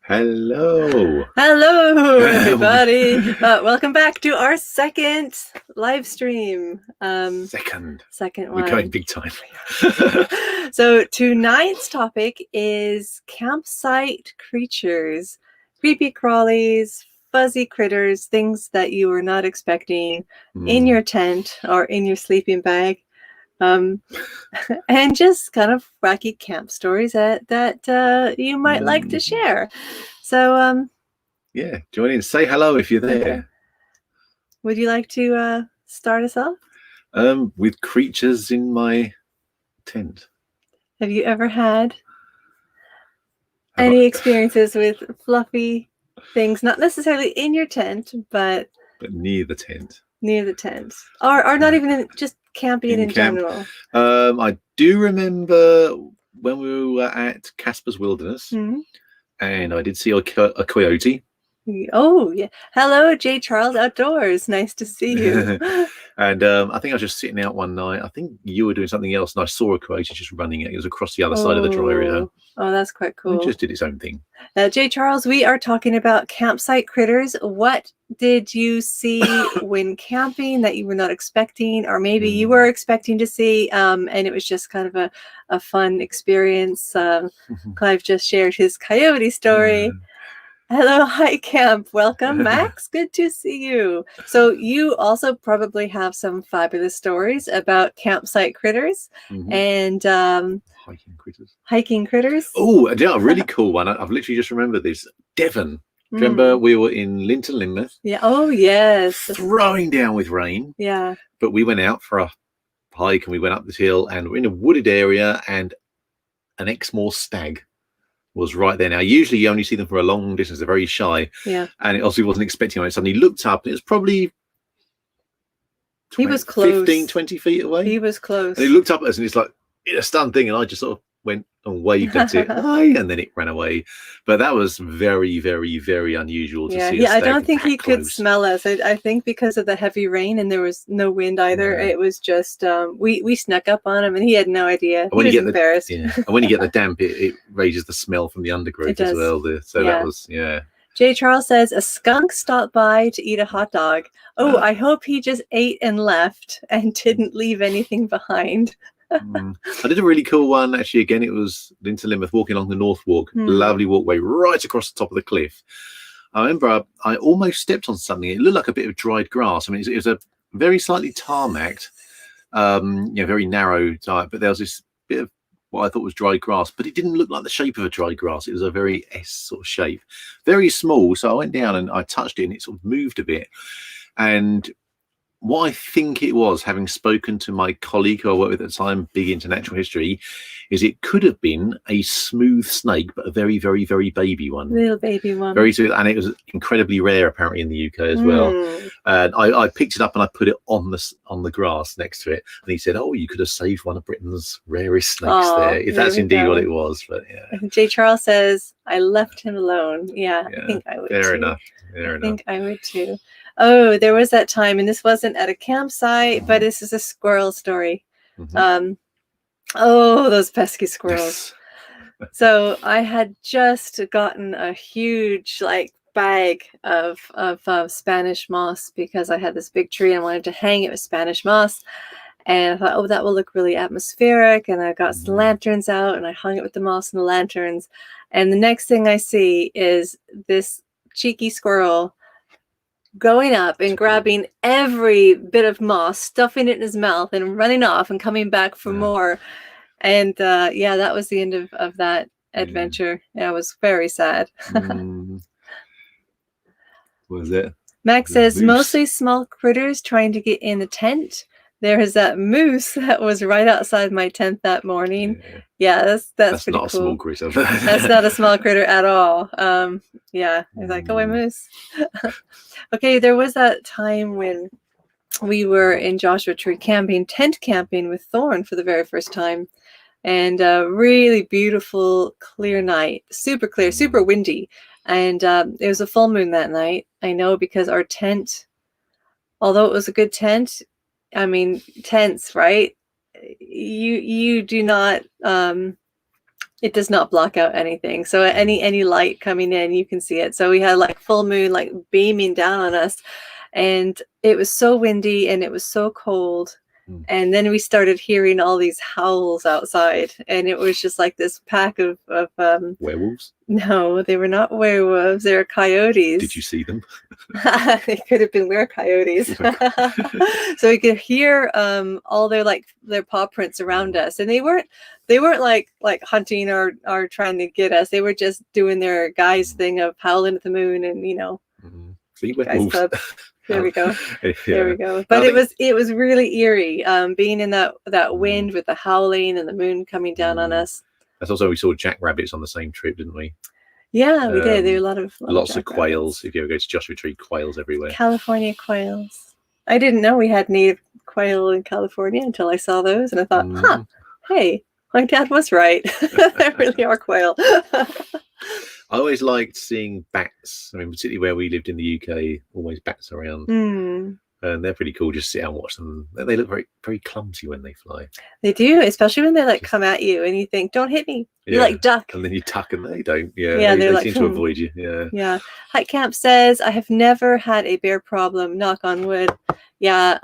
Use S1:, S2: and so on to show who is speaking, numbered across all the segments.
S1: Hello.
S2: Hello, everybody. Welcome back to our second live stream.
S1: Second
S2: Second
S1: We're
S2: one.
S1: going big time.
S2: So tonight's topic is campsite creatures, creepy crawlies, fuzzy critters, things that you were not expecting in your tent or in your sleeping bag. And just kind of wacky camp stories that you might like to share. So
S1: yeah, join in. Say hello if you're there.
S2: Okay. Would you like to start us off?
S1: With creatures in my tent.
S2: Have you ever had any experiences with fluffy things, not necessarily in your tent, but
S1: near the tent?
S2: Near the tent, or not even just camping in
S1: camp.
S2: general.
S1: I do remember when we were at Casper's Wilderness, and I did see a coyote.
S2: Oh, yeah. Hello, J. Charles Outdoors. Nice to see you.
S1: And I think I was just sitting out one night. I think you were doing something else, and I saw a coyote just running it. It was across the other side of the dry area.
S2: Oh, that's quite cool.
S1: It just did its own thing.
S2: J. Charles, we are talking about campsite critters. What did you see when camping that you were not expecting, or maybe you were expecting to see, and it was just kind of a fun experience? Clive just shared his coyote story. Hello, hi camp. Welcome, Max. Good to see you. So you also probably have some fabulous stories about campsite critters and hiking critters.
S1: Oh, a really cool one. I've literally just remembered this. Devon. Remember we were in Linton, Lynmouth?
S2: Yeah. Oh, yes.
S1: Throwing down with rain.
S2: Yeah.
S1: But we went out for a hike and we went up this hill and we're in a wooded area, and an Exmoor stag was right there. Now, usually you only see them for a long distance. They're very shy.
S2: Yeah.
S1: And it obviously wasn't expecting it. It suddenly looked up, and it was probably
S2: he was close.
S1: 15, 20 feet away.
S2: He was close.
S1: And he looked up at us and it's like a stunned thing. And I just sort of went and waved at it. Hi, and then it ran away. But that was very, very, very unusual to see.
S2: Yeah, I don't think he could smell us. I think because of the heavy rain and there was no wind either. Yeah. It was just we snuck up on him and he had no idea. He was embarrassed.
S1: And when you get the damp, it raises the smell from the undergrowth as well. That was
S2: J. Charles says a skunk stopped by to eat a hot dog. Oh, I hope he just ate and left and didn't leave anything behind.
S1: I did a really cool one actually. Again, it was Linton, Lynmouth, walking along the North Walk. Lovely walkway right across the top of the cliff. I remember I almost stepped on something. It looked like a bit of dried grass. I mean, it was a very slightly tarmacked, very narrow type, but there was this bit of what I thought was dried grass, but it didn't look like the shape of a dried grass. It was a very S sort of shape, very small. So I went down and I touched it and it sort of moved a bit. And what I think it was, having spoken to my colleague who I worked with at the time, big into natural history, is it could have been a smooth snake, but a very, very, very baby one.
S2: Little baby one.
S1: Very smooth, and it was incredibly rare apparently in the UK as well. And I picked it up and I put it on the grass next to it. And he said, "Oh, you could have saved one of Britain's rarest snakes there, if that's indeed what it was." But yeah.
S2: J. Charles says, "I left him alone." Yeah, I think I would.
S1: Fair
S2: too.
S1: Enough.
S2: I think I would too. Oh, there was that time, and this wasn't at a campsite, but this is a squirrel story. Oh, those pesky squirrels. So I had just gotten a huge bag of Spanish moss because I had this big tree and I wanted to hang it with Spanish moss. And I thought, oh, that will look really atmospheric. And I got some lanterns out and I hung it with the moss and the lanterns. And the next thing I see is this cheeky squirrel going up and grabbing every bit of moss, stuffing it in his mouth and running off and coming back for more. And that was the end of that adventure. Yeah, I was very sad.
S1: What was it?
S2: Max says mostly small critters trying to get in the tent. There is that moose that was right outside my tent that morning. Yeah, that's pretty
S1: not
S2: cool.
S1: A small critter.
S2: That's not a small critter at all. I was like, oh, a moose. Okay, there was that time when we were in Joshua Tree camping, tent camping with Thorn for the very first time. And a really beautiful, clear night. Super clear, super windy. And it was a full moon that night. I know because our tent, although it was a good tent, I mean, tents, right? You do not It does not block out anything. So any light coming in, you can see it. So we had like full moon like beaming down on us, and it was so windy and it was so cold. And then we started hearing all these howls outside, and it was just like this pack of
S1: werewolves.
S2: No, they were not werewolves. They were coyotes.
S1: Did you see them?
S2: They could have been were-coyotes. So we could hear all their paw prints around us, and they weren't like hunting or trying to get us. They were just doing their guys thing of howling at the moon, and
S1: See,
S2: guys club. There we go.
S1: Yeah.
S2: There we go. But it was really eerie, being in that wind with the howling and the moon coming down on us.
S1: That's also we saw jackrabbits on the same trip, didn't we?
S2: Yeah, we did. There were
S1: lots of quails. If you ever go to Joshua Tree, quails everywhere.
S2: California quails. I didn't know we had native quail in California until I saw those, and I thought, hey, my dad was right. They really are quail.
S1: I always liked seeing bats. I mean, particularly where we lived in the UK, always bats around. And they're pretty cool. Just sit out and watch them. They look very, very clumsy when they fly. They
S2: do, especially when they like come at you and you think, "Don't hit me." You like duck,
S1: and then you tuck, and they don't. Yeah, they
S2: like,
S1: seem to avoid you. Yeah.
S2: Hike Camp says, "I have never had a bear problem. Knock on wood." Yeah.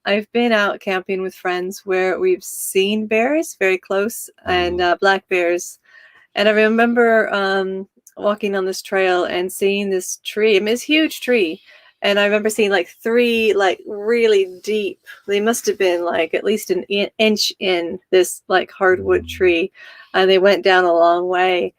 S2: I've been out camping with friends where we've seen bears very close and black bears, and I remember walking on this trail and seeing this tree. I mean, it's a huge tree. And I remember seeing like 3 like really deep, they must have been like at least an inch in this like hardwood tree. And they went down a long way.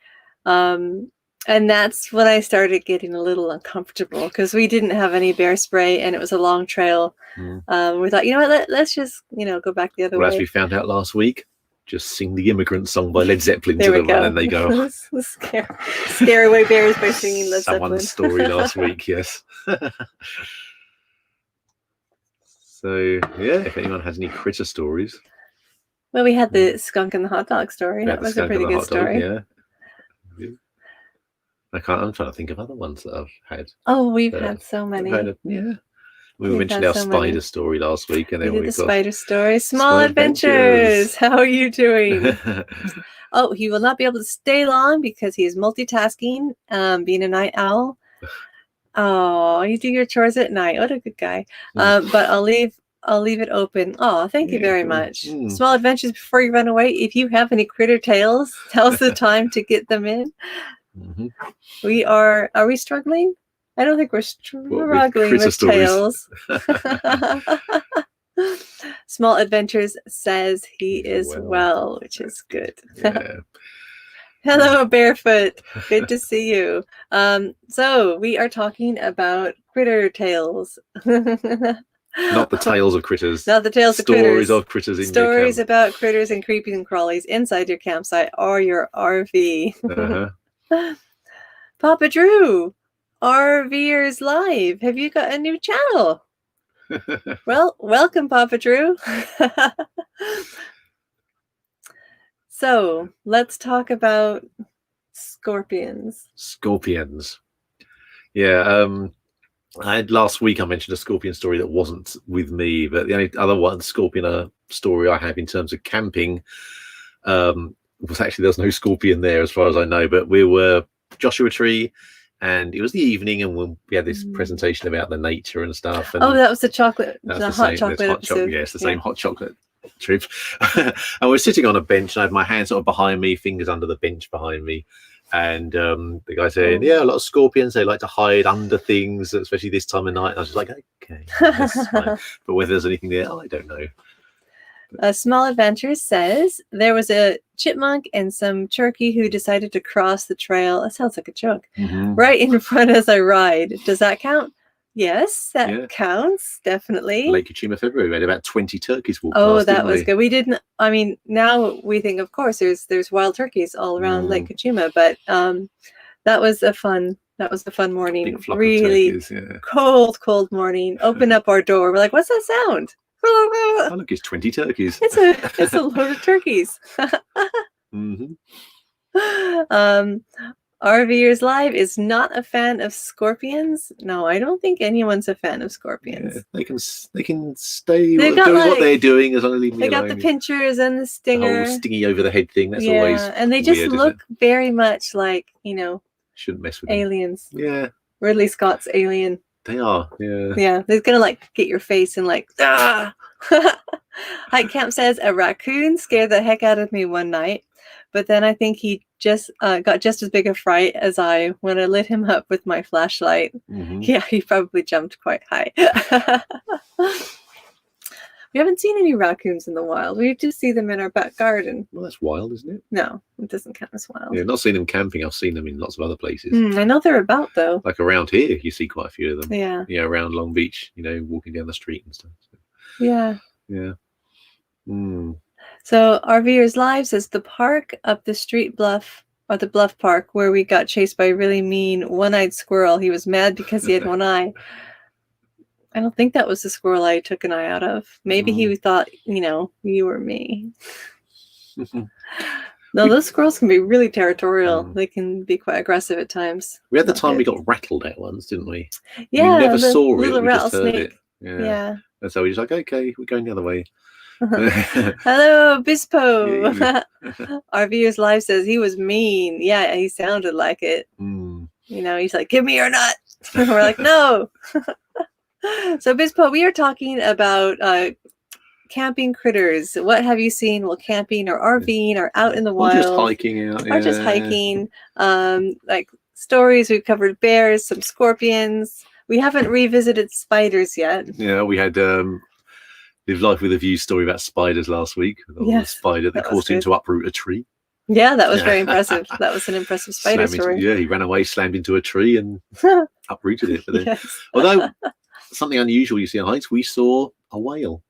S2: And that's when I started getting a little uncomfortable because we didn't have any bear spray and it was a long trail. We thought, you know what, let's just, go back the other way.
S1: As we found out last week, just sing the Immigrant Song by Led Zeppelin to them, and then they go.
S2: Scare away bears by singing Led Zeppelin.
S1: Someone's story last week, yes. So, yeah, if anyone has any critter stories.
S2: Well, we had the skunk and the hot dog story. That was a pretty good story.
S1: I'm trying to think of other ones that I've had.
S2: Oh, we've had so many.
S1: We mentioned our spider story last week, and then
S2: we did the spider story. Small adventures. How are you doing? Oh, he will not be able to stay long because he is multitasking, being a night owl. Oh, you do your chores at night. What a good guy. But I'll leave it open. Oh, thank you very much. Small adventures before you run away. If you have any critter tales, tell us the time to get them in. We are we struggling? I don't think we're struggling with tales. Small Adventures says he is well, which is good. Hello, Barefoot. Good to see you. So we are talking about critter tales.
S1: Not the tales of critters.
S2: Not the tales of critters.
S1: Stories of critters in
S2: Stories
S1: your camp.
S2: about critters and creepies and crawlies inside your campsite or your RV. Papa Drew, RVers Live. Have you got a new channel? Well, welcome, Papa Drew. So let's talk about scorpions.
S1: Scorpions. Yeah. Last week I mentioned a scorpion story that wasn't with me, but the only other scorpion story I have in terms of camping was actually, there's no scorpion there as far as I know, but we were Joshua Tree, and it was the evening, and we had this presentation about the nature and stuff. And
S2: that was the chocolate, the hot chocolate.
S1: Yes, the same hot chocolate trip. And we're sitting on a bench, and I have my hands sort of behind me, fingers under the bench behind me. And the guy said, a lot of scorpions, they like to hide under things, especially this time of night. And I was just like, okay, that's fine. But whether there's anything there, I don't know.
S2: Small Adventures says there was a chipmunk and some turkey who decided to cross the trail. That sounds like a joke. Right in front as I ride. Does that count? Yes, that counts, definitely.
S1: Lake Kachuma, February, we had about 20 turkeys walk
S2: past, that was good. We didn't, I mean, now we think, of course, there's wild turkeys all around Lake Kachuma, but that was a fun morning. Really turkeys, cold morning. Open up our door. We're like, what's that sound?
S1: Oh, look, it's 20 turkeys.
S2: It's a load of turkeys. RVers Live is not a fan of scorpions. No, I don't think anyone's a fan of scorpions.
S1: Yeah, they can stay
S2: They've
S1: doing
S2: got,
S1: what
S2: like,
S1: they're doing as long as they leave me
S2: They
S1: alone.
S2: got the pinchers and the
S1: The
S2: stinger.
S1: whole stingy over the head thing. That's
S2: Yeah,
S1: always
S2: and they just
S1: weird, isn't
S2: look
S1: it?
S2: very much like,
S1: Shouldn't mess with them.
S2: aliens.
S1: Yeah,
S2: Ridley Scott's Alien.
S1: they are. Yeah.
S2: Yeah, they're gonna like get your face and like, ah. Hike Camp says a raccoon scared the heck out of me one night, but then I think he just got just as big a fright as I when I lit him up with my flashlight.
S1: Mhm.
S2: Yeah, he probably jumped quite high. We haven't seen any raccoons in the wild. We do see them in our back garden.
S1: Well, that's wild, isn't it?
S2: No, it doesn't count as wild.
S1: Yeah, not seen them camping. I've seen them in lots of other places.
S2: I know they're about though.
S1: Like around here, you see quite a few of them.
S2: Yeah.
S1: Yeah, around Long Beach, walking down the street and stuff. So,
S2: Yeah.
S1: yeah. Mm.
S2: So RVers Live says the park up the street bluff, or the bluff park, where we got chased by a really mean one-eyed squirrel. He was mad because he had one eye. I don't think that was the squirrel I took an eye out of. Maybe he thought, you were me. No, those squirrels can be really territorial. They can be quite aggressive at times.
S1: We had the time we got rattled at once, didn't we?
S2: Yeah,
S1: we never saw it.
S2: little
S1: We just heard
S2: rattlesnake.
S1: it. Yeah.
S2: Yeah.
S1: And so we're just like, okay, we're going the other way.
S2: Hello, Bispo.
S1: Yeah.
S2: RVers Live says he was mean. Yeah, he sounded like it. He's like, give me your nut. We're like, no. So, Bispo, we are talking about camping critters. What have you seen while camping or RVing or out in the wild?
S1: Or just hiking out.
S2: Or just hiking. Like stories. We've covered bears, some scorpions. We haven't revisited spiders yet.
S1: Yeah, we had Live Life with a View story about spiders last week. The spider that caused him to uproot a tree.
S2: Yeah, that was very impressive. That was an impressive spider story.
S1: He ran away, slammed into a tree and uprooted it. But then, although something unusual you see on hikes, we saw a whale.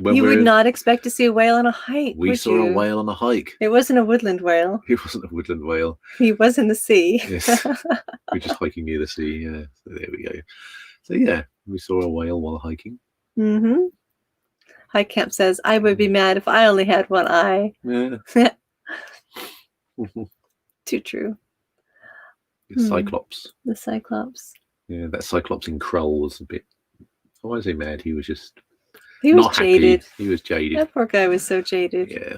S2: You would not expect to see a whale on a hike.
S1: We saw a whale on a hike.
S2: It wasn't a woodland whale.
S1: It wasn't a woodland whale.
S2: He was in the sea.
S1: Yes. We're just hiking near the sea. Yeah. So there we go. So yeah, we saw a whale while hiking.
S2: Mm-hmm. Hike Camp says, I would be mad if I only had one eye.
S1: Yeah.
S2: Too true.
S1: The Cyclops.
S2: The Cyclops.
S1: Yeah, that Cyclops in Krull was a bit. I won't say mad. He was just.
S2: He was jaded.
S1: Happy. He was jaded.
S2: That poor guy was so jaded.
S1: Yeah.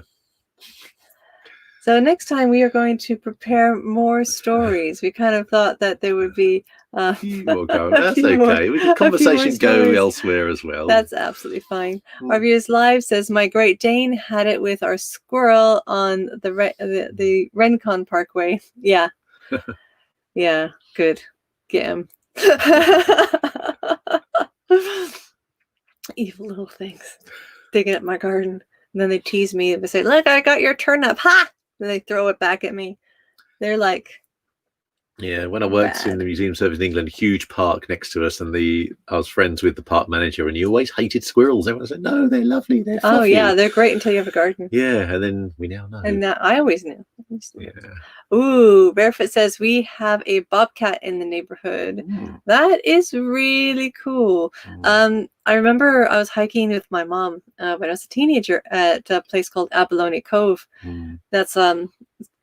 S2: So next time we are going to prepare more stories. We kind of thought that there would be
S1: That's okay. We can conversation go elsewhere as well.
S2: That's absolutely fine. RVers Live says my Great Dane had it with our squirrel on the Rencon Parkway. Yeah. Yeah, good. Get him. Evil little things. Digging at my garden. And then they tease me. They say, look, I got your turnip. Ha! And they throw it back at me. They're like...
S1: Yeah, when I worked in the museum service in England, huge park next to us, and I was friends with the park manager, and he always hated squirrels. Everyone said, no, they're lovely. They're fluffy.
S2: Oh, yeah, they're great until you have a garden.
S1: Yeah, and then we now know.
S2: And I always knew.
S1: Yeah.
S2: Ooh, Barefoot says we have a bobcat in the neighborhood. That is really cool. I remember I was hiking with my mom when I was a teenager at a place called Abalone Cove. That's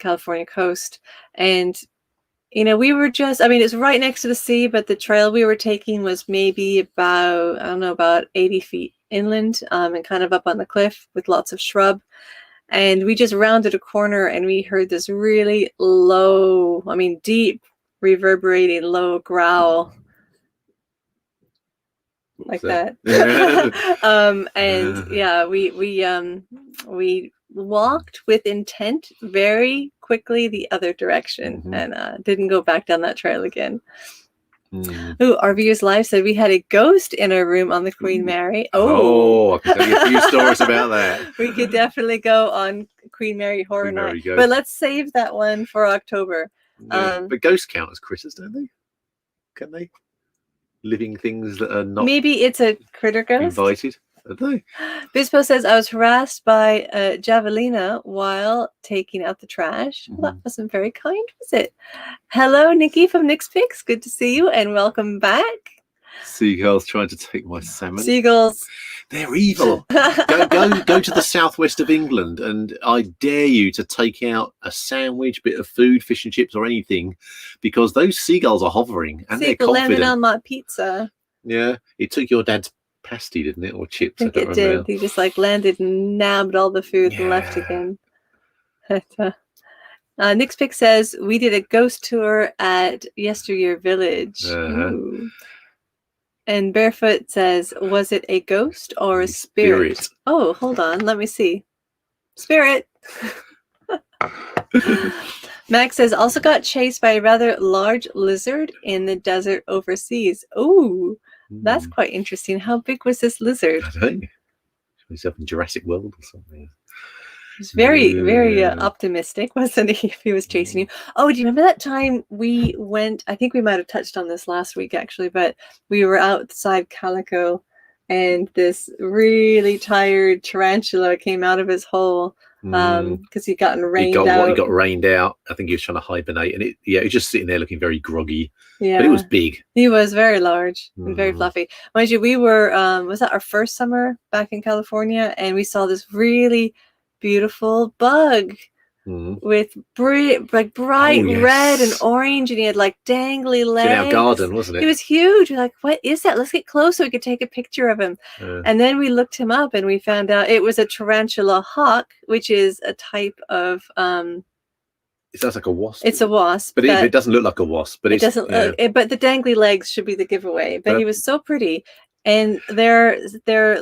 S2: California coast. And we were it's right next to the sea, but the trail we were taking was maybe about 80 feet inland and kind of up on the cliff with lots of shrub. And we just rounded a corner and we heard this really low, deep, reverberating low growl. Like that. And yeah, we walked with intent very quickly the other direction and didn't go back down that trail again. Ooh, RVers Live said we had a ghost in our room on the Queen Mary.
S1: I can tell you a few stories about that.
S2: We could definitely go on Queen Mary Horror Night, but let's save that one for October.
S1: But ghosts count as critters, don't they? Can they? Living things that are not.
S2: Maybe it's a critter ghost.
S1: Invited. Are they?
S2: Bispo says I was harassed by Javelina while taking out the trash. Well, that wasn't very kind, was it? Hello, Nikki from Nick's Picks. Good to see you and welcome back.
S1: Seagulls trying to take my salmon.
S2: Seagulls.
S1: They're evil. Go to the southwest of England, and I dare you to take out a sandwich, bit of food, fish and chips, or anything, because those seagulls are hovering and they're confident.
S2: Landed on my pizza.
S1: Yeah, it took your dad's pasty, didn't it, or chips?
S2: I think it did. He just like landed and nabbed all the food and left again. Nick's Pick says we did a ghost tour at Yesteryear Village. And Barefoot says, was it a ghost or a spirit? Oh, hold on. Let me see. Spirit. Max says, also got chased by a rather large lizard in the desert overseas. Oh, that's quite interesting. How big was this lizard?
S1: I don't know. He's up in Jurassic World or something.
S2: He was very optimistic, wasn't he, if he was chasing you? Oh, do you remember that time we went, I think we might have touched on this last week, actually, but we were outside Calico, and this really tired tarantula came out of his hole because he'd gotten rained out.
S1: He got rained out. I think he was trying to hibernate, and he was just sitting there looking very groggy. Yeah. But it was big.
S2: He was very large and very fluffy. Mind you, we were, was that our first summer back in California? And we saw this really beautiful bug with bright red and orange, and he had like dangly legs.
S1: In our garden, wasn't it?
S2: He was huge. We're like, what is that? Let's get close so we could take a picture of him. And then we looked him up and we found out it was a Tarantula Hawk, which is a type of
S1: it sounds like a wasp.
S2: It's a wasp,
S1: but it doesn't look like a wasp. But
S2: it doesn't look. But the dangly legs should be the giveaway. But he was so pretty. And their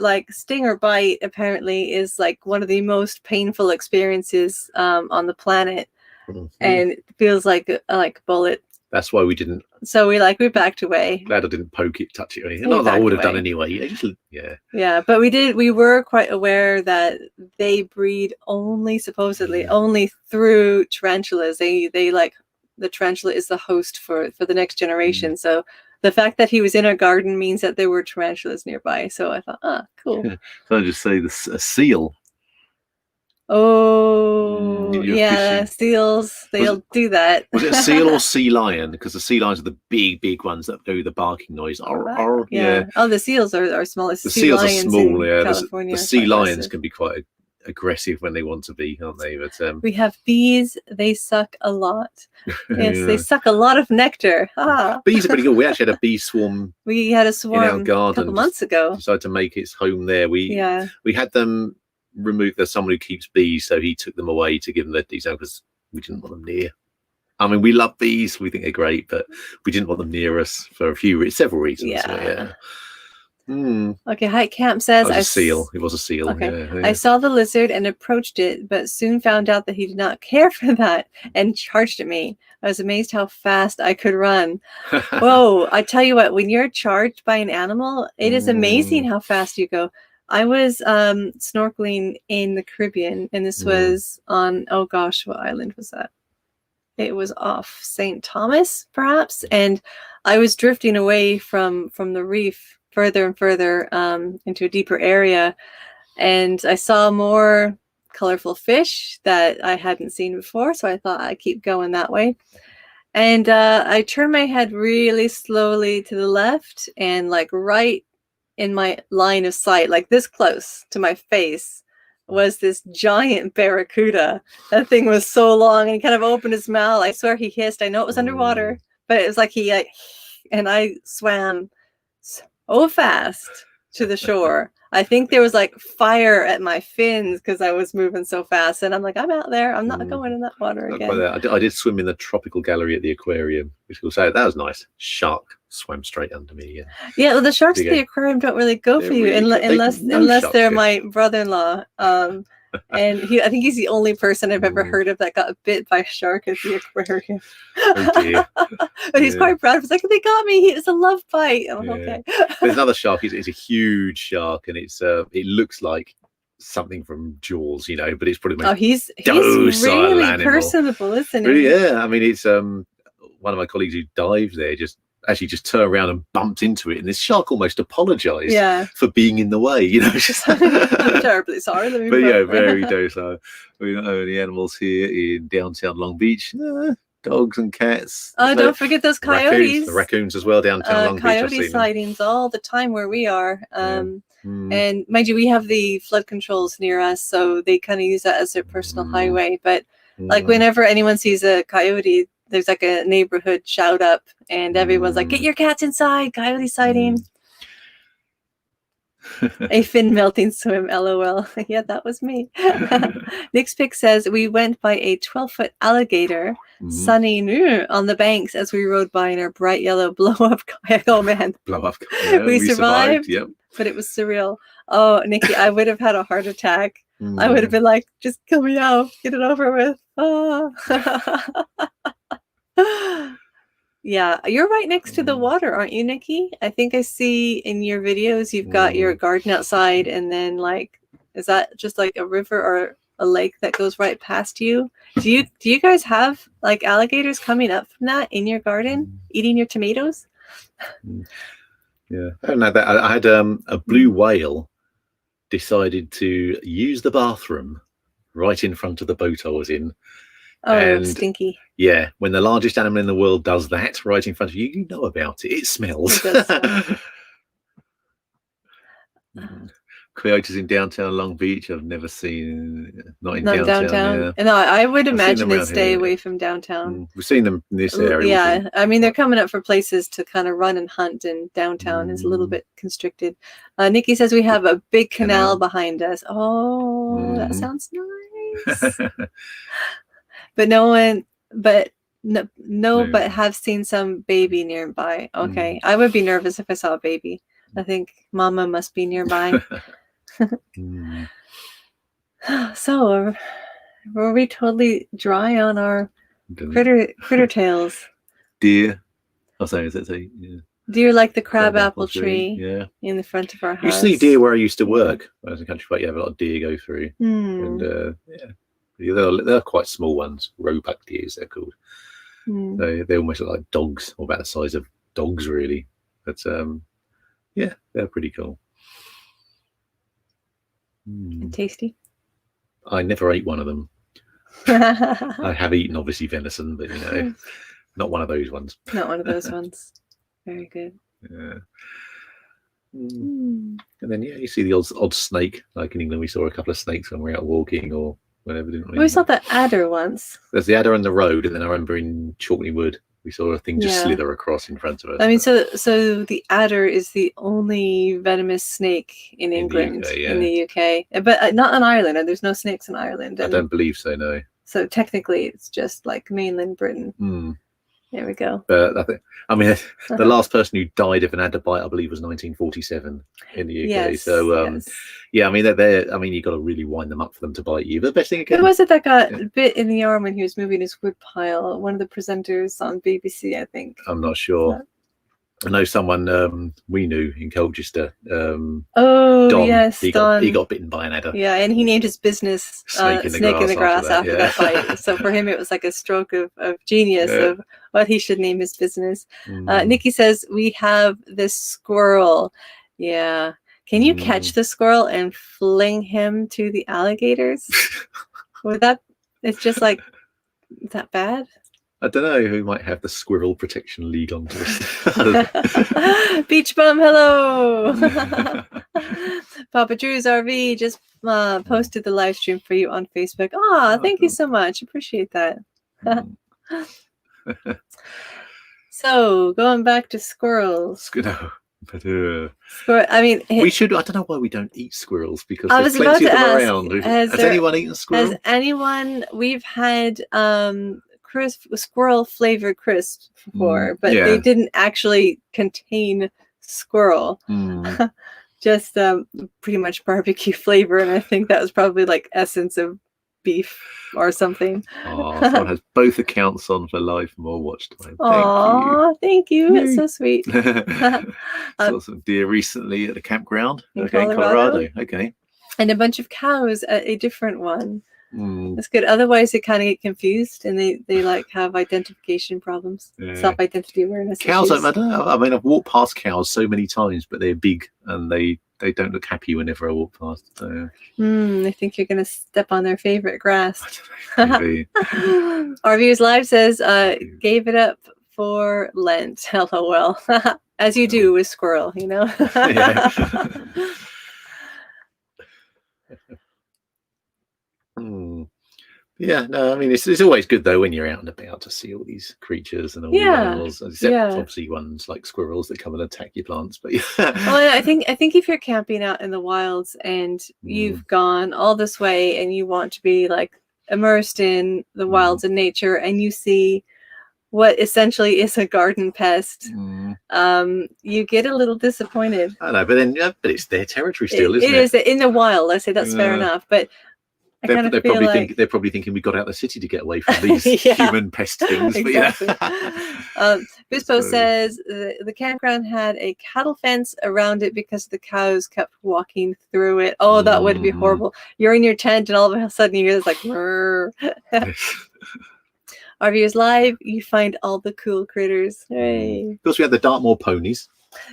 S2: like sting or bite apparently is like one of the most painful experiences on the planet, and it feels like a bullet.
S1: That's why we didn't.
S2: So we backed away.
S1: Glad I didn't poke it, touch it, or anything. Not that I would have done anyway.
S2: Yeah, but we did. We were quite aware that they breed supposedly only through tarantulas. They like the tarantula is the host for the next generation. So the fact that he was in our garden means that there were tarantulas nearby. So I thought, cool.
S1: So I just say a seal.
S2: Oh, yeah, fishing. Seals. They'll do that.
S1: Was it a seal or sea lion? Because the sea lions are the big ones that do the barking noise. Yeah.
S2: Oh, the seals are smallest.
S1: The seals are small. Yeah. The sea lions can be quite aggressive when they want to be, aren't they? But
S2: we have bees. They suck a lot. Yes, they suck a lot of nectar.
S1: Bees are pretty good. We actually had a bee swarm.
S2: We had a swarm
S1: in our garden
S2: a couple months ago.
S1: Decided to make its home there. We had them removed. There's someone who keeps bees, so he took them away to give them their detail because we didn't want them near. I mean, we love bees. We think they're great, but we didn't want them near us for several reasons.
S2: Yeah. Okay, Hike Camp says
S1: it was a seal.
S2: Okay. Yeah. I saw the lizard and approached it, but soon found out that he did not care for that and charged at me. I was amazed how fast I could run. Whoa, I tell you what, when you're charged by an animal, it is amazing how fast you go. I was snorkeling in the Caribbean, and this was on, oh gosh, what island was that? It was off St. Thomas, perhaps, and I was drifting away from the reef further and further into a deeper area, and I saw more colorful fish that I hadn't seen before, so I thought I'd keep going that way. And I turned my head really slowly to the left, and like right in my line of sight, like this close to my face, was this giant barracuda. That thing was so long, and he kind of opened his mouth. I swear he hissed. I know it was underwater, but it was like and I swam so fast to the shore. I think there was like fire at my fins because I was moving so fast, and I'm like, I'm out there. I'm not going in that water again.
S1: I did swim in the tropical gallery at the aquarium, which will say that was nice. Shark swam straight under me again.
S2: Yeah, well, the sharks at the aquarium don't really go for you unless they're my brother-in-law. And I think he's the only person I've ever heard of that got bit by a shark at the aquarium.
S1: Oh dear.
S2: But he's quite proud. He's like, they got me. It's a love bite. I'm okay.
S1: There's another shark. It's a huge shark, and it looks like something from Jaws, but it's probably
S2: he's really
S1: animal.
S2: Personable, isn't he?
S1: Really, yeah. I mean, it's one of my colleagues who dived there just turned around and bumped into it, and this shark almost apologized for being in the way. Just
S2: I'm terribly sorry.
S1: But very docile. We don't own any animals here in downtown Long Beach. dogs and cats.
S2: Oh, don't forget those coyotes.
S1: The raccoons as well downtown Long Beach.
S2: Coyote sightings all the time where we are. And mind you, we have the flood controls near us, so they kind of use that as their personal highway. But like whenever anyone sees a coyote, there's like a neighborhood shout up, and everyone's like, "Get your cats inside! Coyote sighting!" A fin melting swim, LOL. Yeah, that was me. Nick's pic says we went by a 12-foot alligator, sunny on the banks as we rode by in our bright yellow blow-up kayak. Oh man,
S1: blow-up. Yeah,
S2: we survived.
S1: Yep.
S2: But it was surreal. Oh, Nikki, I would have had a heart attack. I would have been like, "Just kill me now, get it over with." Oh. Yeah, you're right next to the water, aren't you, Nikki? I think I see in your videos you've got your garden outside, and then like, is that just like a river or a lake that goes right past you? Do you guys have like alligators coming up from that in your garden, eating your tomatoes?
S1: Yeah, I don't know that. I had a blue whale decided to use the bathroom right in front of the boat I was in.
S2: Oh,
S1: and
S2: stinky.
S1: Yeah, when the largest animal in the world does that right in front of you, you know about it. It smells.
S2: It does smell.
S1: Coyotes in downtown Long Beach, I've never seen. Not in
S2: downtown.
S1: Yeah.
S2: And I would imagine they stay away from downtown.
S1: We've seen them in this area.
S2: Yeah, I mean, they're coming up for places to kind of run and hunt, and downtown is a little bit constricted. Nikki says we have a big canal behind us. Oh, that sounds nice. But but have seen some baby nearby. Okay, I would be nervous if I saw a baby. I think Mama must be nearby. So, were we totally dry on our critter tales?
S1: Deer. Oh, sorry, is that yeah.
S2: Deer like the crab apple tree in the front of our house.
S1: You see deer where I used to work. When I was in country park, you have a lot of deer go through. And they're quite small ones. Roebuck deers, they're called. They almost look like dogs, or about the size of dogs, really. But yeah, they're pretty cool.
S2: And tasty.
S1: I never ate one of them. I have eaten, obviously, venison, but not one of those ones.
S2: Not one of those ones. Very good.
S1: Yeah. And then you see the odd snake. Like in England, we saw a couple of snakes when we were out walking, or whenever.
S2: We saw the adder once.
S1: There's the adder on the road, and then I remember in Chalkney Wood we saw a thing just slither across in front of us.
S2: I mean, so the adder is the only venomous snake in England, in the UK, but not in Ireland. And there's no snakes in Ireland.
S1: I don't believe so. No.
S2: So technically, it's just like mainland Britain. There we go.
S1: But I mean, the last person who died of an adder bite, I believe, was 1947 in the UK.
S2: Yes,
S1: so, yeah, I mean, they're. I mean, you got to really wind them up for them to bite you. But the best thing again.
S2: Who was it that got bit in the arm when he was moving his wood pile? One of the presenters on BBC, I think.
S1: I'm not sure. I know someone we knew in Colchester. Don,
S2: yes, Don.
S1: He got bitten by an adder.
S2: Yeah, and he named his business Snake in the Grass after that bite. So for him, it was like a stroke of genius of what he should name his business. Nikki says, we have this squirrel. Yeah. Can you catch the squirrel and fling him to the alligators? It's just like, is that bad?
S1: I don't know who might have the Squirrel Protection League on to us.
S2: Beach Bum, hello. Papa Drew's RV just posted the live stream for you on Facebook. Thank you so much. Appreciate that. So going back to squirrels. I mean,
S1: we should. I don't know why we don't eat squirrels, because
S2: I
S1: there's
S2: was about
S1: plenty
S2: to
S1: of them
S2: ask,
S1: around. Has anyone eaten squirrel?
S2: Has anyone? We've had squirrel flavored crisps before, but they didn't actually contain squirrel. Just pretty much barbecue flavor, and I think that was probably like essence of beef or something.
S1: Someone has both accounts on for live more watch time.
S2: Thank you. It's so sweet.
S1: Saw some deer recently at the campground in Colorado. Okay.
S2: And a bunch of cows at a different one. That's good. Otherwise, they kind of get confused and they like have identification problems, self-identity awareness
S1: cows.
S2: issues.
S1: I don't know. I mean, I've walked past cows so many times, but they're big and they don't look happy whenever I walk past. So.
S2: I think you're gonna step on their favorite grass.
S1: I don't know, maybe.
S2: Our Views Live says, gave it up for Lent. LOL. As you do with squirrel, you know.
S1: Yeah, no, I mean, it's always good though when you're out and about to see all these creatures and all these animals, except obviously ones like squirrels that come and attack your plants. But
S2: well, I think if you're camping out in the wilds and you've gone all this way and you want to be like immersed in the wilds and nature, and you see what essentially is a garden pest, you get a little disappointed.
S1: I know, but then but it's their territory still, isn't it?
S2: It is in the wild. I say that's fair enough, but
S1: they're probably thinking we got out of the city to get away from these human pest things.
S2: Exactly. Bispo says the campground had a cattle fence around it because the cows kept walking through it. Oh, that would be horrible. You're in your tent and all of a sudden you hear this like RVs Live, you find all the cool critters. Hey.
S1: Of course, we had the Dartmoor ponies.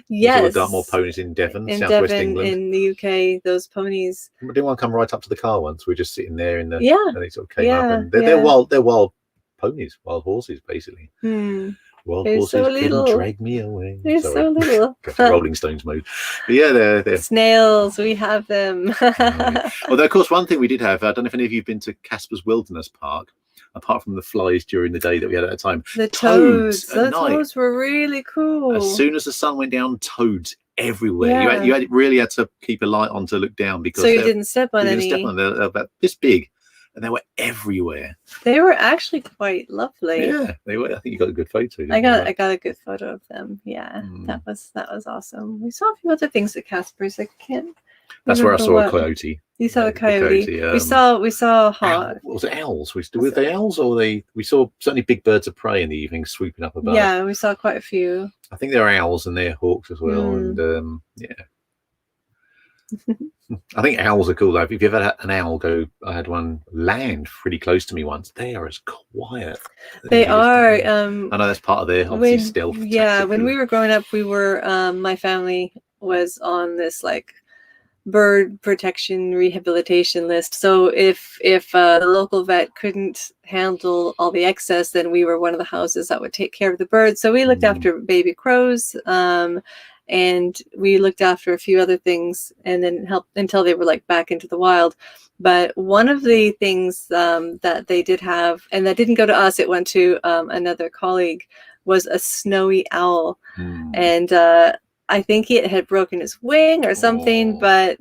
S2: Yes,
S1: the Dartmoor ponies in Devon, southwest England.
S2: In the UK, those ponies.
S1: Didn't one come right up to the car once? We were just sitting there in the and they sort of came up, and they're wild ponies, wild horses, basically. Wild horses
S2: so little.
S1: Drag me away.
S2: They're so little.
S1: Rolling Stones mode. But yeah, they're
S2: snails. We have them.
S1: Although, of course, one thing we did have. I don't know if any of you've been to Casper's Wilderness Park. Apart from the flies during the day that we had at the time,
S2: the toads. Those toads were really cool.
S1: As soon as the sun went down, toads everywhere. You really had to keep a light on to look down because
S2: you didn't step on any.
S1: They're about this big, and they were everywhere. They
S2: were actually quite lovely.
S1: Yeah, they were. I think you got a good photo.
S2: I got a good photo of them. Yeah, that was awesome. We saw a few other things at Casper's. I can't.
S1: That's where I saw a coyote.
S2: You saw a coyote. We saw a hawk.
S1: Was it owls? Were they owls or we saw certainly big birds of prey in the evening swooping up above.
S2: Yeah, we saw quite a few.
S1: I think they're owls and they're hawks as well. And I think owls are cool though. If you've ever had an owl I had one land pretty close to me once. They are as quiet.
S2: They are.
S1: I know that's part of their obviously stealth.
S2: Yeah, when we were growing up, we were my family was on this like bird protection rehabilitation list. So if the local vet couldn't handle all the excess, then we were one of the houses that would take care of the birds. So we looked after baby crows, and we looked after a few other things, and then helped until they were like back into the wild. But one of the things that they did have, and that didn't go to us, it went to another colleague, was a snowy owl, and I think it had broken its wing or something, but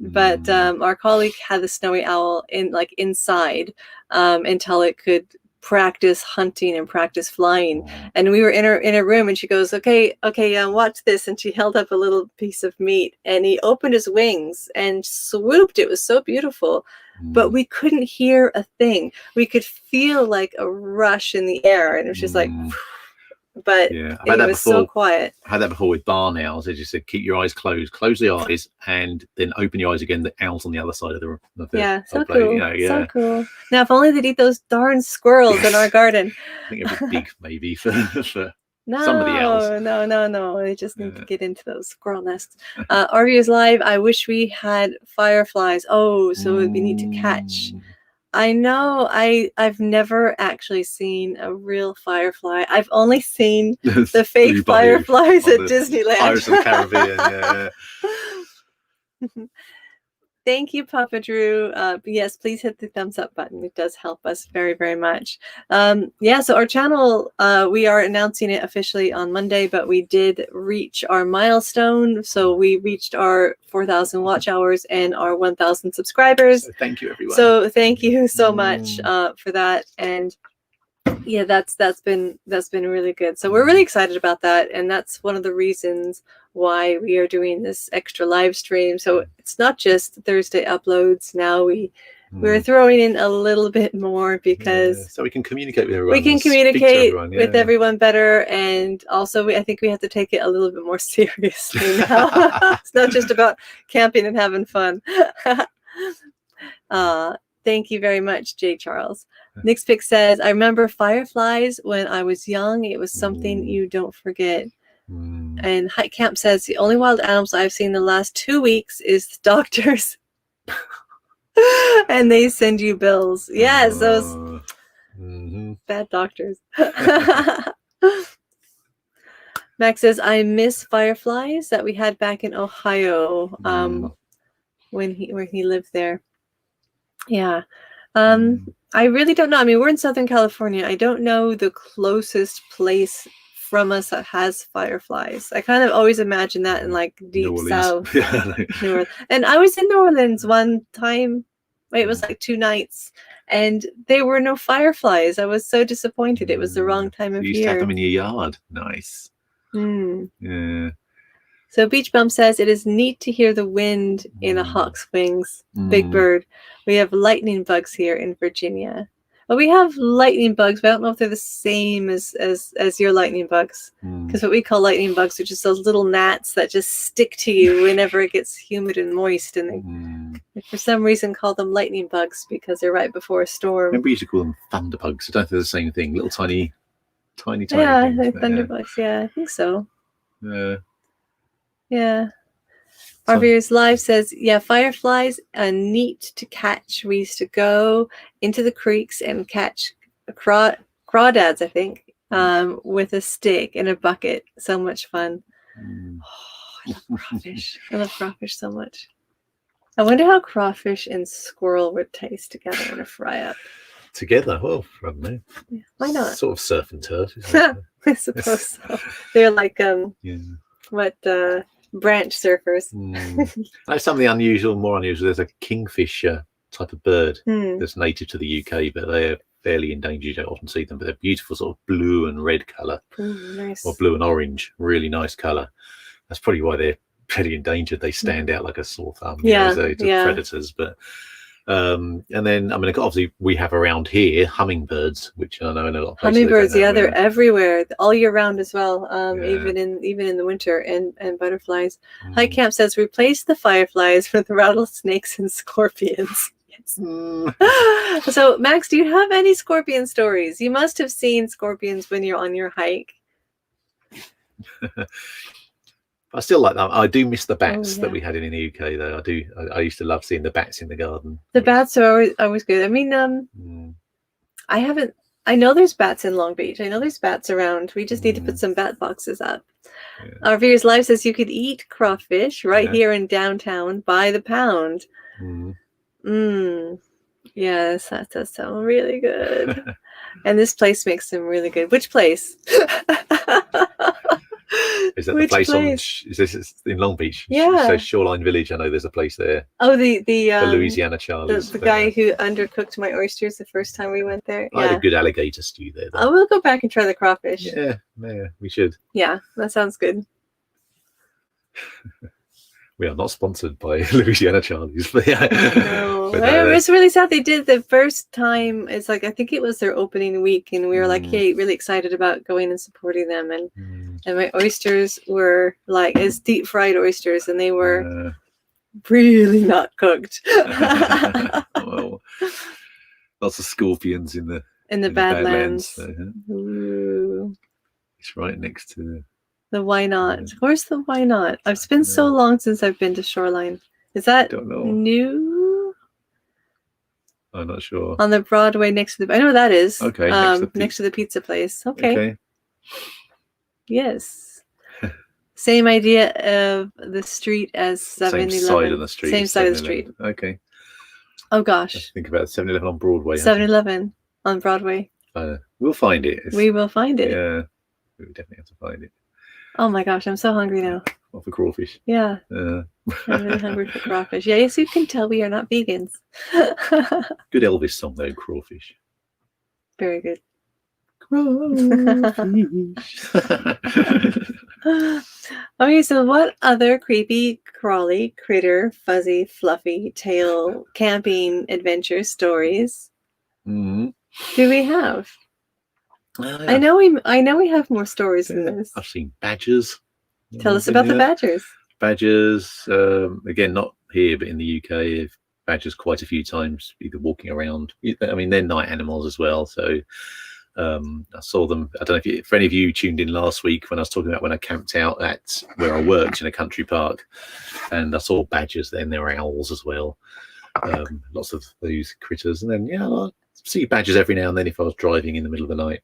S2: our colleague had the snowy owl inside until it could practice hunting and practice flying. And we were in a room, and she goes, okay, watch this. And she held up a little piece of meat, and he opened his wings and swooped. It was so beautiful, but we couldn't hear a thing. We could feel like a rush in the air, and it was just like. But it was so quiet.
S1: I had that before with barn owls. They just said, keep your eyes closed, close the eyes, and then open your eyes again. The owl's on the other side of the
S2: so cool. So cool. Now, if only they'd eat those darn squirrels in our garden.
S1: I think it'd be big, maybe, for some of the owls.
S2: No. They just need to get into those squirrel nests. RVs Live, I wish we had fireflies. Oh, so it would be neat to catch. I know. I've never actually seen a real firefly. I've only seen the fake fireflies at Disneyland.
S1: Pirates of the Caribbean, yeah.
S2: Thank you, Papa Drew. Yes, please hit the thumbs up button. It does help us very, very much. So our channel, we are announcing it officially on Monday, but we did reach our milestone. So we reached our 4,000 watch hours and our 1,000 subscribers.
S1: So thank you, everyone.
S2: So thank you so much for that. And yeah, that's been really good. So we're really excited about that, and that's one of the reasons why we are doing this extra live stream. So it's not just Thursday uploads. Now we're throwing in a little bit more because
S1: so we can communicate with everyone.
S2: We can communicate with everyone better, and also I think we have to take it a little bit more seriously now. It's not just about camping and having fun. Thank you very much, J. Charles. Nick's Pick says, I remember fireflies when I was young. It was something you don't forget. And Hike Camp says, the only wild animals I've seen the last 2 weeks is the doctors. And they send you bills. Yes, those bad doctors. Max says, I miss fireflies that we had back in Ohio when he lived there. Yeah. I really don't know. I mean, we're in Southern California. I don't know the closest place from us that has fireflies. I kind of always imagine that in like deep south. New Orleans. And I was in New Orleans one time. It was like 2 nights, and there were no fireflies. I was so disappointed. It was the wrong time of year.
S1: You used to have them in your yard. Nice. Yeah.
S2: So Beach Bum says, it is neat to hear the wind in a hawk's wings. Big bird. We have lightning bugs here in Virginia. Well, we have lightning bugs, but I don't know if they're the same as your lightning bugs. Because what we call lightning bugs are just those little gnats that just stick to you whenever it gets humid and moist. And they for some reason, call them lightning bugs because they're right before a storm.
S1: Maybe you should call them thunder bugs. I don't think they're the same thing. Little tiny
S2: yeah,
S1: things.
S2: Thunder bugs. Yeah, I think so.
S1: Yeah.
S2: RVers Live says, yeah, fireflies are neat to catch. We used to go into the creeks and catch crawdads, I think, with a stick and a bucket. So much fun. Oh, I love crawfish. I love crawfish so much. I wonder how crawfish and squirrel would taste together in a fry-up.
S1: Together? Well, I don't know.
S2: Yeah, why not?
S1: Sort of surf and turf. Isn't it?
S2: I suppose so. They're like, branch surfers.
S1: That's something unusual, more unusual. There's a kingfisher type of bird that's native to the UK, but they're fairly endangered. You don't often see them, but they're beautiful, sort of blue and red colour.
S2: Nice.
S1: Or blue and orange, really nice colour. That's probably why they're pretty endangered. They stand out like a sore thumb. To predators. But and then, I mean, obviously we have around here hummingbirds, which I know in a lot of places.
S2: Hummingbirds, they're everywhere, all year round as well. Even in the winter, and butterflies. High Camp says, replace the fireflies with rattlesnakes and scorpions. Yes. So, Max, do you have any scorpion stories? You must have seen scorpions when you're on your hike.
S1: I still like that. I do miss the bats that we had in the UK, though. I used to love seeing the bats in the garden.
S2: The bats are always good. I mean, I know there's bats in Long Beach. I know there's bats around. We just need to put some bat boxes up. Our Viewers Live says you could eat crawfish right here in downtown by the pound. Yes, that does sound really good. And this place makes them really good. Which place?
S1: Is that the place? Is this in Long Beach?
S2: Yeah.
S1: So Shoreline Village, I know there's a place there.
S2: Oh, the
S1: Louisiana Charlies.
S2: The guy who undercooked my oysters the first time we went there.
S1: I had a good alligator stew there.
S2: I will go back and try the crawfish.
S1: Yeah, we should.
S2: Yeah, that sounds good.
S1: We are not sponsored by Louisiana Charlies, but yeah.
S2: No. It's really sad. They did the first time. It's like, I think it was their opening week, and we were like, hey, really excited about going and supporting them. And my oysters were like, it's deep fried oysters, and they were really not cooked.
S1: Well, lots of scorpions in the
S2: Badlands.
S1: It's right next to
S2: the Why Not. Where's the Why Not? It's been so long since I've been to Shoreline. Is that new?
S1: I'm not sure.
S2: On the Broadway next to the... I know what that is.
S1: Okay.
S2: Next to the pizza place. Okay. Yes. Same idea of the street as 7-Eleven.
S1: Same side of the street.
S2: Same side of the street.
S1: Okay.
S2: Oh, gosh.
S1: Let's think about 7-Eleven on Broadway.
S2: 7-Eleven on Broadway.
S1: We'll find it.
S2: We will find it.
S1: Yeah. We definitely have to find it.
S2: Oh my gosh, I'm so hungry now.
S1: Off the crawfish.
S2: Yeah. I'm really hungry for crawfish. Yeah, yes, you can tell we are not vegans.
S1: Good Elvis song though, Crawfish.
S2: Very good.
S1: Crawfish.
S2: Okay, so what other creepy, crawly, critter, fuzzy, fluffy, tail, camping adventure stories do we have? I know we have more stories than this.
S1: I've seen badgers.
S2: Tell us about the badgers.
S1: Badgers, again, not here, but in the UK, badgers quite a few times, either walking around. I mean, they're night animals as well, so I saw them. I don't know if any of you tuned in last week when I was talking about when I camped out at where I worked in a country park, and I saw badgers. Then there were owls as well. Lots of those critters, and then I see badgers every now and then if I was driving in the middle of the night.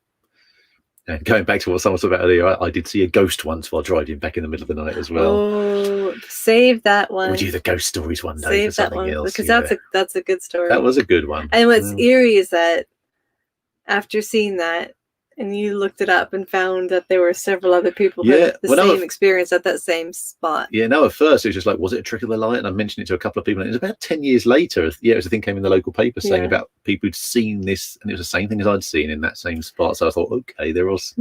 S1: And going back to what someone said about earlier, I did see a ghost once while driving back in the middle of the night as well.
S2: Oh, save that one.
S1: We'll do the ghost stories one day.
S2: Save
S1: for
S2: that
S1: something
S2: one
S1: else,
S2: because that's a good story.
S1: That was a good one.
S2: And what's eerie is that after seeing that, and you looked it up and found that there were several other people who had the same experience at that same spot.
S1: Yeah, no, at first it was just like, was it a trick of the light? And I mentioned it to a couple of people, and it was about 10 years later. Yeah, it was a thing came in the local paper saying about people who'd seen this, and it was the same thing as I'd seen in that same spot. So I thought, okay, there was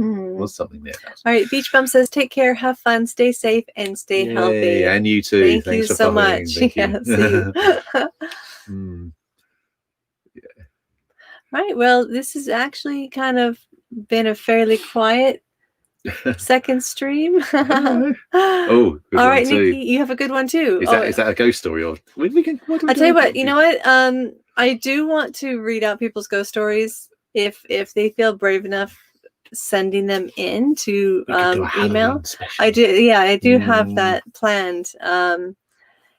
S1: something there.
S2: All right, Beach Bum says, take care, have fun, stay safe, and stay healthy.
S1: And you too.
S2: Thank you so much. See you. Right, well, this has actually kind of been a fairly quiet second stream.
S1: Oh, good
S2: all right,
S1: one too.
S2: Nikki, you have a good one too.
S1: Is that a ghost story? Or
S2: I'll tell you what. You know what? I do want to read out people's ghost stories if they feel brave enough sending them in to email. I do. Yeah, I do have that planned.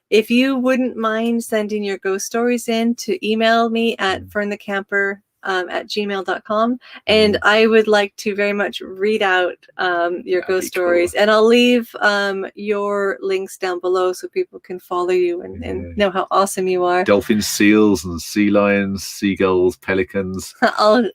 S2: If you wouldn't mind sending your ghost stories in to email me at fernthecamper at gmail.com, and I would like to very much read out your ghost stories, and I'll leave your links down below so people can follow you and know how awesome you are.
S1: Dolphins, seals, and sea lions, seagulls, pelicans,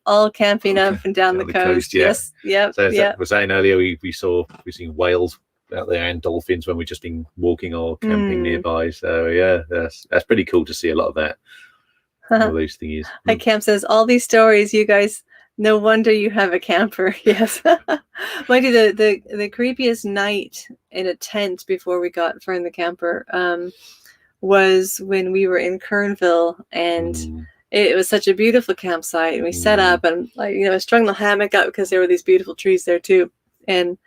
S2: all camping up and down the coast. Yes, yep.
S1: So I was saying earlier, we've seen whales out there and dolphins when we've just been walking or camping nearby. So yeah, that's pretty cool to see a lot of that. All those things.
S2: Hi, Camp says, all these stories, you guys, no wonder you have a camper. Yes. Mind you, the creepiest night in a tent before we got Fern the camper was when we were in Kernville, and it was such a beautiful campsite, and we set up and I strung the hammock up because there were these beautiful trees there too. And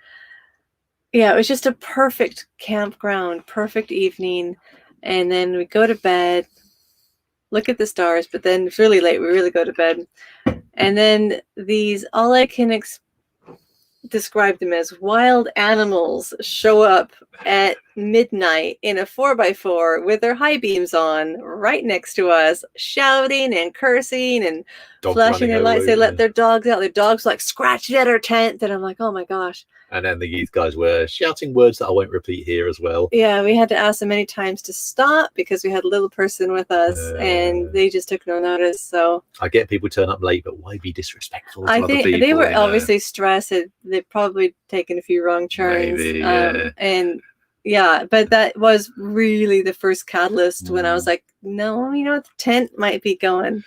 S2: yeah, it was just a perfect campground, perfect evening. And then we go to bed, look at the stars, but then it's really late. We really go to bed. And then all I can describe them as wild animals show up at midnight in a 4x4 with their high beams on right next to us, shouting and cursing and flashing their lights. They let their dogs out. Their dogs like scratching at our tent. And I'm like, oh my gosh.
S1: And then the youth guys were shouting words that I won't repeat here as well.
S2: Yeah, we had to ask them many times to stop because we had a little person with us, and they just took no notice. So I
S1: get people turn up late, but why be disrespectful to
S2: I
S1: other
S2: think
S1: people?
S2: They were obviously stressed. They'd probably taken a few wrong turns.
S1: Maybe, yeah.
S2: And yeah, but that was really the first catalyst when I was like, no, the tent might be going.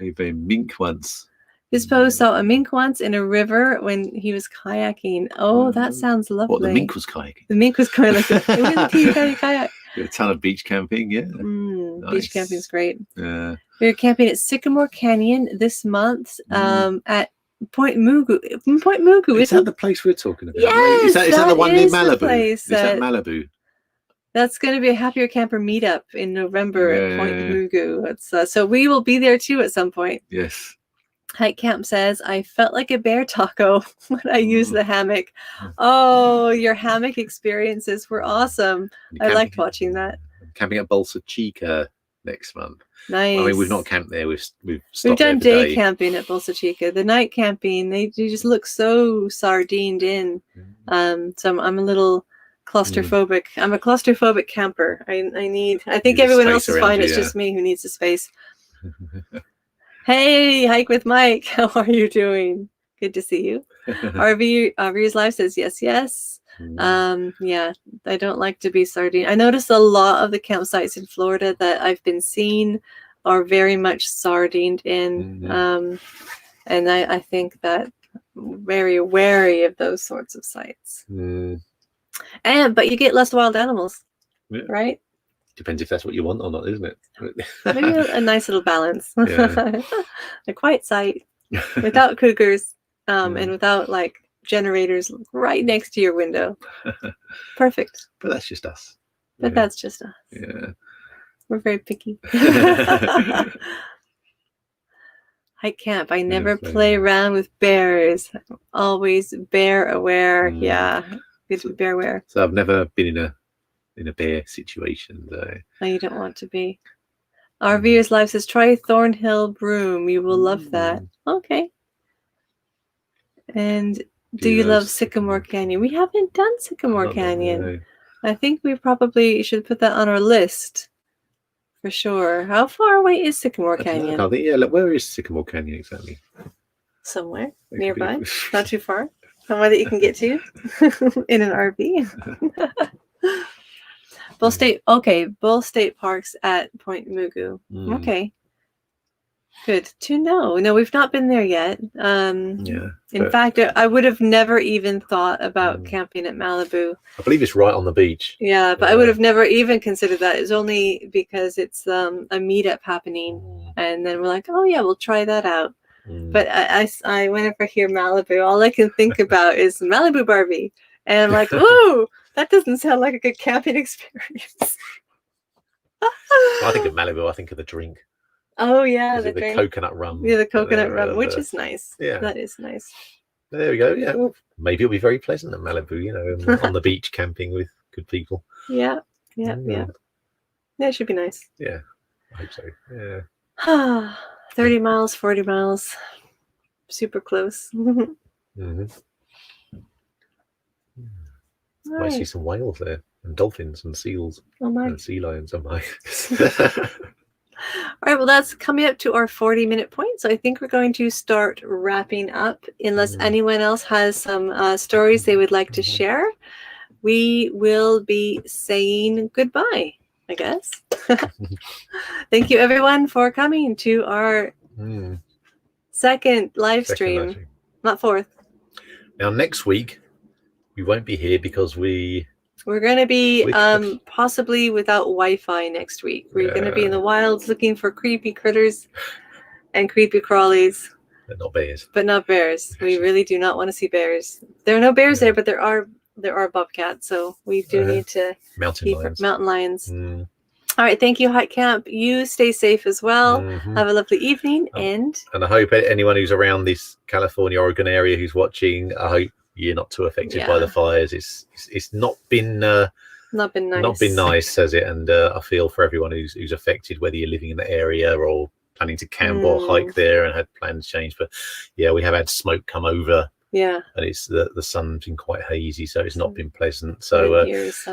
S1: We've been mink once.
S2: This post saw a mink once in a river when he was kayaking. Oh, that sounds lovely.
S1: What, the mink was kayaking?
S2: The mink was going like, kayak.
S1: A ton of beach camping, yeah.
S2: Nice. Beach camping is great.
S1: Yeah.
S2: We're camping at Sycamore Canyon this month at Point Mugu. Point Mugu,
S1: is that the place we're talking about?
S2: Yes,
S1: is that the one near Malibu?
S2: Is
S1: that Malibu?
S2: That's going to be a Happier Camper meetup in November at Point Mugu. It's, so we will be there too at some point.
S1: Yes.
S2: Hike Camp says, I felt like a bear taco when I used the hammock. Oh, your hammock experiences were awesome. I liked watching that.
S1: Camping at Bolsa Chica next month.
S2: Nice.
S1: I mean, we've not camped there. We've
S2: done day camping at Bolsa Chica. The night camping, they just look so sardined in. So I'm a little claustrophobic. I'm a claustrophobic camper. I think everyone else is fine. It's just me who needs the space. Hey, Hike with Mike. How are you doing? Good to see you. RV's Live says yes. Yeah, I don't like to be sardine. I noticed a lot of the campsites in Florida that I've been seeing are very much sardined in. And I think that I'm very wary of those sorts of sites. But you get less wild animals, right?
S1: Depends if that's what you want or not, isn't it?
S2: Maybe a nice little balance. A quiet site without cougars and without generators right next to your window. Perfect.
S1: But that's just us.
S2: That's just us.
S1: Yeah.
S2: We're very picky. Hike camp. I never play around with bears. I'm always bear aware. Yeah, good to be bear aware.
S1: So I've never been in a bear situation though.
S2: No, you don't want to be. RVer's Life says, try Thornhill Broom. You will love that. Okay. And do you love Sycamore Canyon? We haven't done Sycamore Canyon.
S1: No.
S2: I think we probably should put that on our list for sure. How far away is Sycamore Canyon?
S1: I think, yeah, look, where is Sycamore Canyon exactly?
S2: Somewhere nearby, not too far. Somewhere that you can get to in an RV. Bull State, okay. Bull State Park's at Point Mugu. Okay. Good to know. No, we've not been there yet. In fact, I would have never even thought about camping at Malibu.
S1: I believe it's right on the beach.
S2: Yeah, but I would have never even considered that. It's only because it's a meetup happening, and then we're like, oh yeah, we'll try that out. But I whenever I hear Malibu, all I can think about is Malibu Barbie, and I'm like, ooh, that doesn't sound like a good camping experience.
S1: I think of Malibu, I think of the drink.
S2: Oh yeah,
S1: the coconut rum.
S2: Yeah, the coconut rum, which is nice. Yeah, that is nice.
S1: There we go. Yeah, well, maybe it'll be very pleasant at Malibu. You know, on the beach camping with good people.
S2: Yeah. Yeah, it should be nice.
S1: Yeah, I hope so. Yeah.
S2: 30 miles, 40 miles, super close.
S1: Might see some whales there, and dolphins, and seals, and sea lions. I might.
S2: All right, well, that's coming up to our 40-minute point. So I think we're going to start wrapping up. Unless anyone else has some stories they would like to share, we will be saying goodbye, I guess. Thank you, everyone, for coming to our second live stream. Not fourth.
S1: Now, next week, we won't be here because we're
S2: going to be possibly without Wi-Fi next week. We're going to be in the wilds looking for creepy critters and creepy crawlies.
S1: But not bears.
S2: But not bears. We really do not want to see bears. There are no bears there, but there are bobcats. So we do need to mountain lions. All right. Thank you, Hike Camp. You stay safe as well. Have a lovely evening. And
S1: I hope anyone who's around this California, Oregon area who's watching, I hope you're not too affected by the fires. It's not been nice. Not been nice, has it? And I feel for everyone who's affected, whether you're living in the area or planning to camp or hike there and had plans changed. But yeah, we have had smoke come over. Yeah, and it's the sun's been quite hazy, so it's not been pleasant. So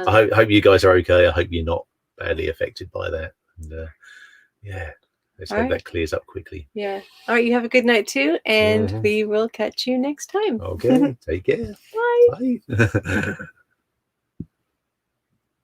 S1: I hope you guys are okay. I hope you're not badly affected by that. And let's hope that clears up quickly.
S2: Yeah. All right. You have a good night too, and we will catch you next time.
S1: Okay. Take care.
S2: Bye.
S1: Bye.